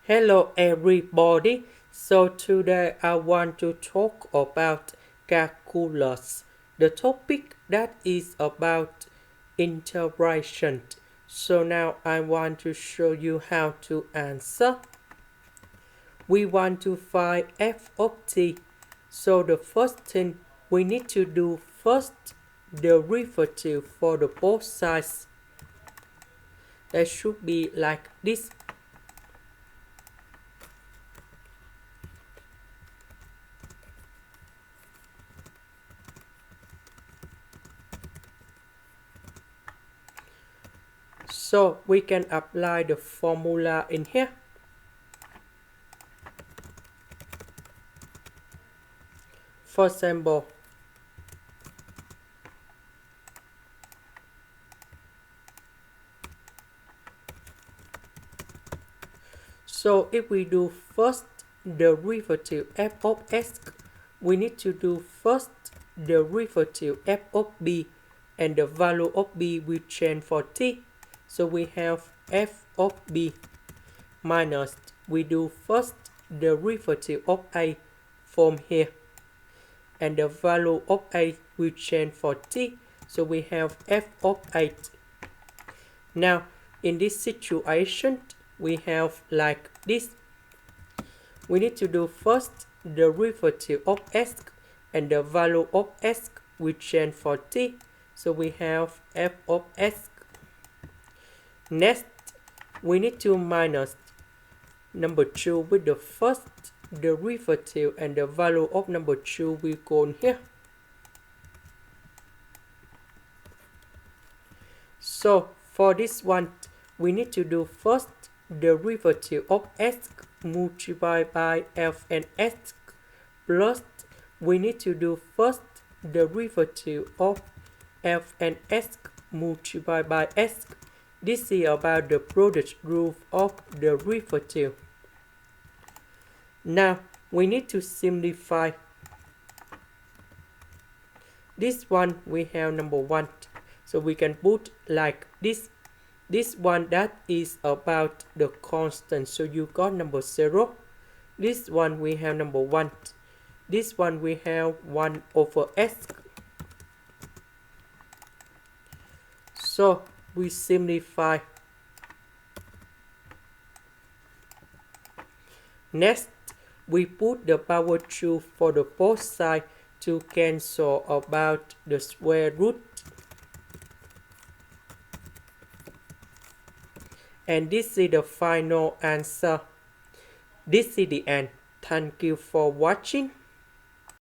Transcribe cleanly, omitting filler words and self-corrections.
Hello everybody. So today I want to talk about calculus. The topic that is about integration. So now I want to show you how to answer. We want to find f of t. So the first thing we need to do first derivative for the both sides. That should be like this. So we can apply the formula in here. For example, so if we do first derivative f of s, we need to do first derivative f of b, and the value of b will change for t. So we have f of b minus, we do first derivative of a from here, and the value of a will change for t. So we have f of 8. Now in this situation we have like this. We need to do first derivative of s, and the value of s will change for t. So we have f of s. Next, we need to minus number 2 with the first derivative, and the value of number 2 will go in here. So for this one, we need to do first derivative of s multiplied by f and s, plus we need to do first derivative of f and s multiplied by s. This is about the product rule of derivative. Now we need to simplify. This one we have number 1. So we can put like this. This one that is about the constant. So you got number 0. This one we have number 1. This one we have 1 over s. So we simplify. Next, we put the power 2 for the both sides to cancel about the square root. And this is the final answer. This is the end. Thank you for watching.